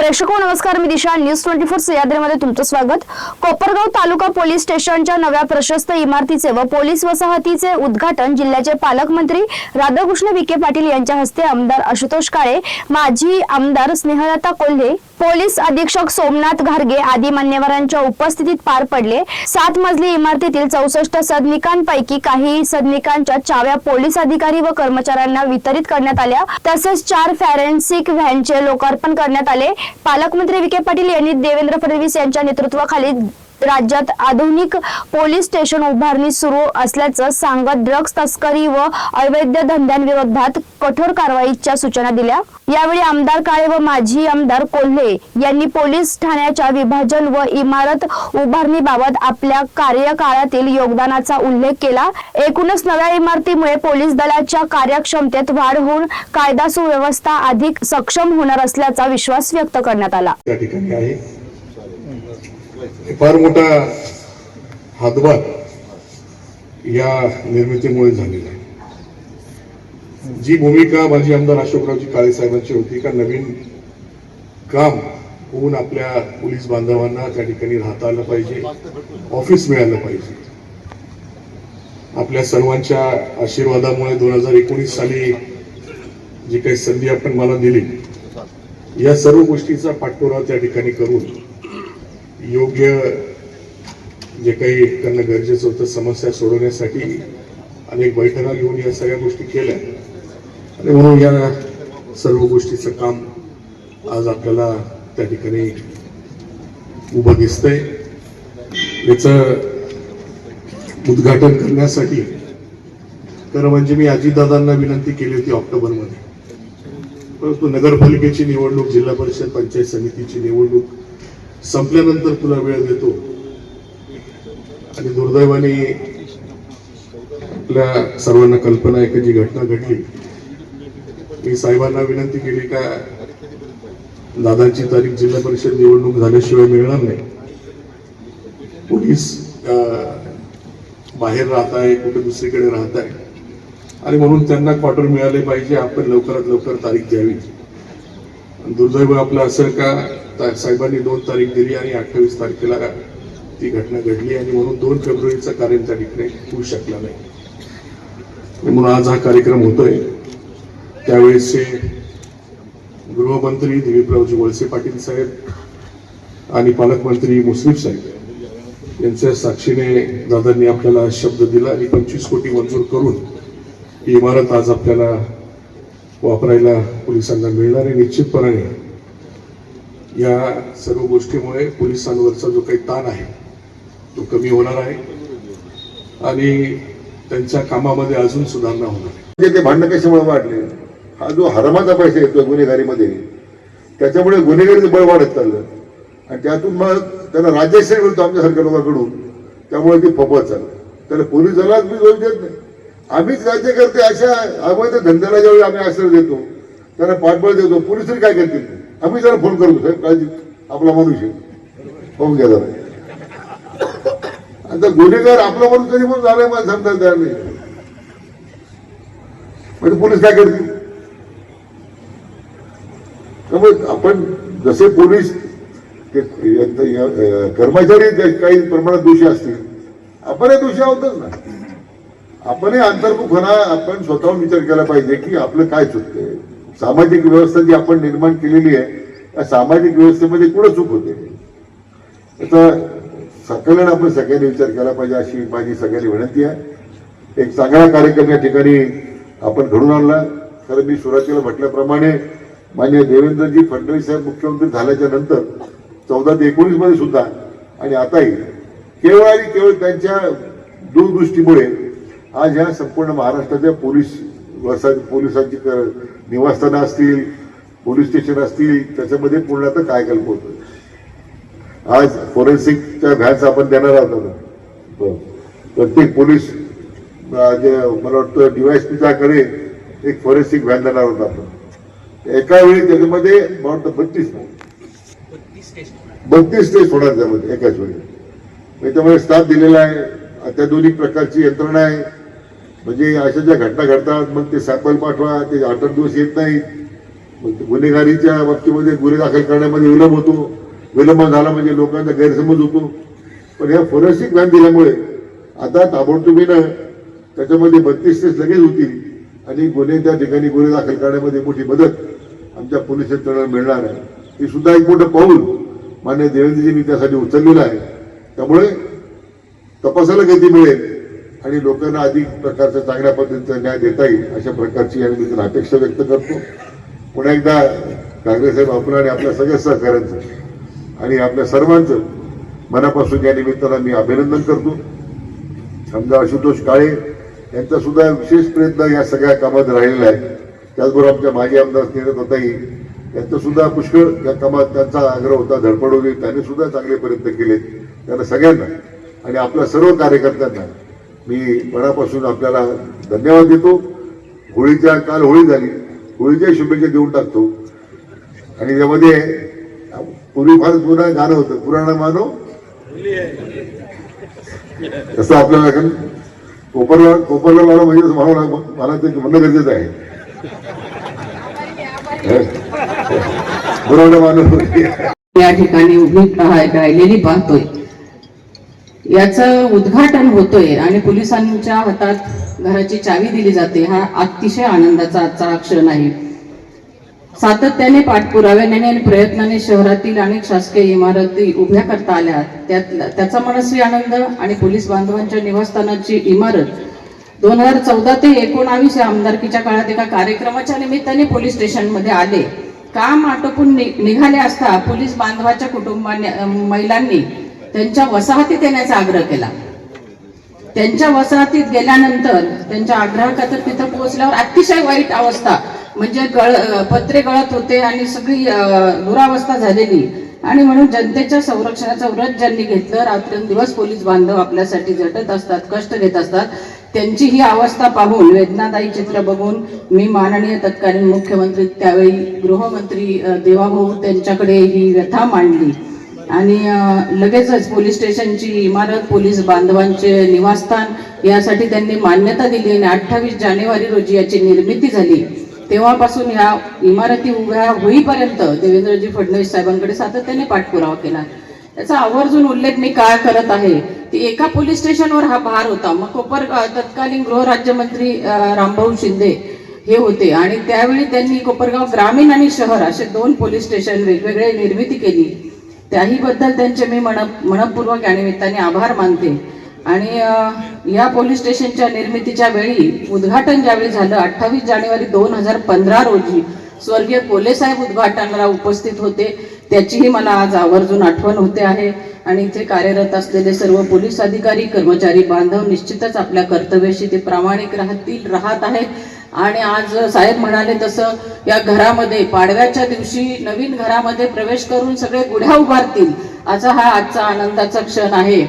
प्रेक्षको नमस्कार, मी दिशा. न्यूज 24 सह्याद्रीमध्ये तुमचं स्वागत. कोपरगाव तालुका पोलीस स्टेशनच्या नव्या प्रशस्त इमारतीचे व पोलीस वसाहतीचे उद्घाटन जिल्ह्याचे पालकमंत्री राधाकृष्ण विखे पाटील यांच्या हस्ते आमदार आशुतोष काळे, माजी आमदार स्नेहलता कोल्हे, पोलीस अधीक्षक सोमनाथ घारगे आदी मान्यवरांच्या उपस्थितीत पार पडले. 7 मजली इमारतीतील 64 सदनिकांपैकी काही सदनिकांच्या चाव्या पोलीस अधिकारी व कर्मचाऱ्यांना वितरित करण्यात आल्या. तसेच 4 फॉरेन्सिक व्हॅनचे लोकार्पण करण्यात आले. पालकमंत्री विखे पाटील यांनी देवेंद्र फडणवीस यांच्या नेतृत्वाखाली राज्यात आधुनिक पोलीस स्टेशन उभारणी सुरू असल्याचं सांगत ड्रग्ज तस्करी व अवैध धंद्यांविरोधात कठोर कारवाईच्या सूचना दिल्या. यावेळी आमदार काळे व माजी आमदार कोल्हे यांनी पोलीस ठाण्याच्या विभाजन व इमारत उभारणीबाबत आपल्या कार्यकाळातील योगदानाचा उल्लेख केला. एकूणच नव्या इमारतीमुळे पोलीस दलाच्या कार्यक्षमतेत वाढ होऊन कायदा सुव्यवस्था अधिक सक्षम होणार असल्याचा विश्वास व्यक्त करण्यात आला. त्या ठिकाणी आहे फार मोठा हातभार या निर्मितीमुळे झालेला आहे. जी भूमिका माजी आमदार अशोकरावजी काळे साहेबांची होती का नवीन काम होऊन आपल्या पोलीस बांधवांना त्या ठिकाणी राहता आलं पाहिजे, ऑफिस मिळालं पाहिजे. आपल्या सर्वांच्या आशीर्वादामुळे 2019 साली जी काही संधी आपण मला दिली, या सर्व गोष्टीचा पाठपुरावा त्या ठिकाणी करून योग्य जे काही करणं गरजेचं होतं, समस्या सोडवण्यासाठी अनेक बैठका घेऊन या सगळ्या गोष्टी केल्या आणि म्हणून या सर्व गोष्टीचं काम आज आपल्याला त्या ठिकाणी उभं दिसतंय. याचं उद्घाटन करण्यासाठी खरं म्हणजे मी अजितदादांना विनंती केली होती ऑक्टोबरमध्ये, परंतु नगरपालिकेची निवडणूक, जिल्हा परिषद पंचायत समितीची निवडणूक संपल्यानंतर तुला वेळ देतो आणि दुर्दैवाने आपल्या सर्वांना कल्पना आहे की जी घटना घडली, मी साहेबांना विनंती केली का दादांची तारीख जिल्हा परिषद निवडणूक झाल्याशिवाय मिळणार नाही. पोलीस बाहेर राहत आहे, कुठे दुसरीकडे राहत आहे आणि म्हणून त्यांना क्वार्टर मिळाले पाहिजे. आपण लवकरात लवकर तारीख द्यावी. दुर्दैव आपलं असं का साहेबांनी 2 तारीख दिली आणि 28 तारखेला ती घटना घडली आणि म्हणून 2 फेब्रुवारीचा कार्यक्रम त्या ठिकाणी होऊ शकला नाही. म्हणून आज हा कार्यक्रम होतोय. त्यावेळेसचे गृहमंत्री दिलीपरावजी वळसे पाटील साहेब आणि पालकमंत्री मुश्रीफ साहेब यांच्या साक्षीने दादांनी आपल्याला शब्द दिला आणि 25 कोटी मंजूर करून ही इमारत आज आपल्याला वापरायला पोलिसांना मिळणार आहे. निश्चितपणे या सर्व गोष्टीमुळे पोलिसांवरचा जो काही ताण आहे तो कमी होणार आहे आणि त्यांच्या कामामध्ये अजून सुधारणा होणार आहे. ते भांडण कशामुळे वाढले? हा जो हरामाचा पैसा येतो गुन्हेगारीमध्ये, त्याच्यामुळे गुन्हेगारीचं बळ वाढत चाललं आणि त्यातून मग त्यांना राज्याश्रय मिळतो आमच्यासारख्या लोकांकडून, त्यामुळे ते फपत चाललं. त्याला पोलीस दलात मी दोष देत नाही. आम्हीच राज्यकर्ते अशा अवैध धंद्याला ज्यावेळी आम्ही आश्रय देतो, त्यांना पाठबळ देतो, पोलीस तरी काय करतील? आम्ही जरा फोन करतो, साहेब काळजी, आपला मनुष्य होऊन घ्या जरा. आता गुन्हेगार आपला माणूस कधी पण झालाय मला समजायला तयार नाही, म्हणजे पोलीस काय करतील? त्यामुळे आपण जसे पोलीस कर्मचारी काही प्रमाणात दोषी असतील, आपणही दोषी आहोतच ना. आपणही अंतर्मुख होणार, आपण स्वतःहून विचार केला पाहिजे की आपलं काय चुकतंय. सामाजिक व्यवस्था जी आपण निर्माण केलेली आहे, त्या सामाजिक व्यवस्थेमध्ये कुठं चूक होते, याचा सकलन आपण सगळ्यांनी विचार केला पाहिजे अशी माझी सगळ्यांनी विनंती आहे. एक चांगला कार्यक्रम या ठिकाणी आपण घडून आणला. खरं मी सुरुवातीला म्हटल्याप्रमाणे माननीय देवेंद्रजी फडणवीस साहेब मुख्यमंत्री झाल्याच्या नंतर 14 ते 19 मध्ये सुद्धा आणि आताही केवळ आणि केवळ त्यांच्या दूरदृष्टीमुळे आज ह्या संपूर्ण महाराष्ट्राच्या पोलिसांची निवासस्थानं असतील, पोलीस स्टेशन असतील, त्याच्यामध्ये पूर्ण आता काय कल्प होतं. आज फॉरेन्सिकच्या व्हॅन्स आपण देणार आहोत. प्रत्येक पोलीस मला वाटतं DYSPच्याकडे एक फॉरेन्सिक व्हॅन देणार आहोत आपण. एका वेळी त्याच्यामध्ये मला वाटतं 32 टेस्ट होणार त्यामध्ये एकाच वेळी. त्याच्यामध्ये स्टाफ दिलेला आहे, अत्याधुनिक प्रकारची यंत्रणा आहे. म्हणजे अशा ज्या घटना घडतात मग ते सॅम्पल पाठवा, ते 8-8 दिवस येत नाही, गुन्हेगारीच्या बाबतीमध्ये गुन्हे दाखल करण्यामध्ये विलंब होतो. विलंब झाला म्हणजे लोकांचा गैरसमज होतो. पण या फॉरेन्सिक व्हॅन दिल्यामुळे आता ताबडतोबीनं त्याच्यामध्ये 32 केस लगेच होतील आणि गुन्हे त्या ठिकाणी गुन्हे दाखल करण्यामध्ये मोठी मदत आमच्या पोलीस यंत्रणेला मिळणार आहे. हे सुद्धा एक मोठं पाऊल माननीय देवेंद्रजींनी त्यासाठी उचललेलं आहे. त्यामुळे तपासाला गती मिळेल आणि लोकांना अधिक प्रकारचा चांगल्या पद्धतीचा न्याय देता येईल अशा प्रकारची आणि मी अपेक्षा व्यक्त करतो. पुन्हा एकदा ठाकरे साहेब आपण आणि आपल्या सगळ्या सहकाऱ्यांचं आणि आपल्या सर्वांचं मनापासून या निमित्तानं मी अभिनंदन करतो. आमदार आशुतोष काळे यांचा सुद्धा विशेष प्रयत्न या सगळ्या कामात राहिलेला आहे. त्याचबरोबर आमच्या माजी आमदार स्नेहलताई यांचं सुद्धा पुष्कळ या कामात त्यांचा आग्रह होता, धडपड होती. त्यांनी सुद्धा चांगले प्रयत्न केले. त्यांना सगळ्यांना आणि आपल्या सर्व कार्यकर्त्यांना मी मनापासून आपल्याला धन्यवाद देतो. काल होळी झाली, होळीच्या शुभेच्छा देऊन टाकतो. आणि त्यामध्ये पूर्वी फार जुनं गाणं होतं, पुराणा मानो तसं आपल्याला कोपरला लावणं म्हणजे मला ते म्हणणं गरजेचं आहे. पुराणा मानो या ठिकाणी उभी राहिलेली पाहतोय. याचं उद्घाटन होतोय आणि पोलिसांच्या हातात घराची चावी दिली जाते. हा अतिशय आनंदाचा आजचा क्षण आहे. सातत्याने पाठपुराव्याने आणि प्रयत्नाने शहरातील अनेक शासकीय इमारती उभ्या करता आल्या. त्याचा मनस्वी आनंद आणि पोलीस बांधवांच्या निवासस्थानाची इमारत 2014 ते 19 या आमदारकीच्या काळात एका कार्यक्रमाच्या निमित्ताने पोलीस स्टेशनमध्ये आले. काम आटोपून निघाले असता पोलीस बांधवाच्या महिलांनी त्यांच्या वसाहतीत येण्याचा आग्रह केला. त्यांच्या वसाहतीत गेल्यानंतर त्यांच्या आग्रहाखातर तिथं पोहोचल्यावर अतिशय वाईट अवस्था म्हणजे पत्रे गळत होते आणि सगळी दुरावस्था झालेली. आणि म्हणून जनतेच्या संरक्षणाचं व्रत ज्यांनी घेतलं, रात्रंदिवस पोलीस बांधव आपल्यासाठी झटत असतात, कष्ट घेत असतात, त्यांची ही अवस्था पाहून, वेदनादायी चित्र बघून मी माननीय तत्कालीन मुख्यमंत्री त्यावेळी गृहमंत्री देवाभाऊ त्यांच्याकडे ही व्यथा मांडली. आणि लगेचच पोलीस स्टेशनची इमारत, पोलीस बांधवांचे निवासस्थान यासाठी त्यांनी मान्यता दिली आणि 28 जानेवारी रोजी याची निर्मिती झाली. तेव्हापासून या इमारती उभ्या होईपर्यंत देवेंद्रजी फडणवीस साहेबांकडे सातत्याने पाठपुरावा केला. त्याचा आवर्जून उल्लेख मी काय करत आहे की एका पोलीस स्टेशनवर हा भार होता. मग तत्कालीन गृहराज्यमंत्री रामभाऊ शिंदे हे होते आणि त्यावेळी त्यांनी कोपरगाव ग्रामीण आणि शहर असे 2 पोलीस स्टेशन वेगवेगळे निर्मिती केली. त्याही बद्दल त्यांचे मी मनपूर्वक या निमित्ताने आभार मानते. आणि या पोलीस स्टेशनच्या निर्मितीच्या वेळी उद्घाटन ज्यावेळी झालं 28 जानेवारी 2015 रोजी स्वर्गीय कोले साहेब उद्घाटनाला उपस्थित होते. त्याचीही मला आज आवर्जून आठवण होते आहे. आणि इथे कार्यरत असलेले सर्व पोलीस अधिकारी, कर्मचारी बांधव निश्चितच आपल्या कर्तव्याशी ते प्रामाणिक राहत आहेत. आणि आज साहेब म्हणाले तसं या घरामध्ये पाडव्याच्या दिवशी नवीन घरामध्ये प्रवेश करून सगळे गुढ्या उभारतील, असा हा आजचा आनंदाचा क्षण आहे.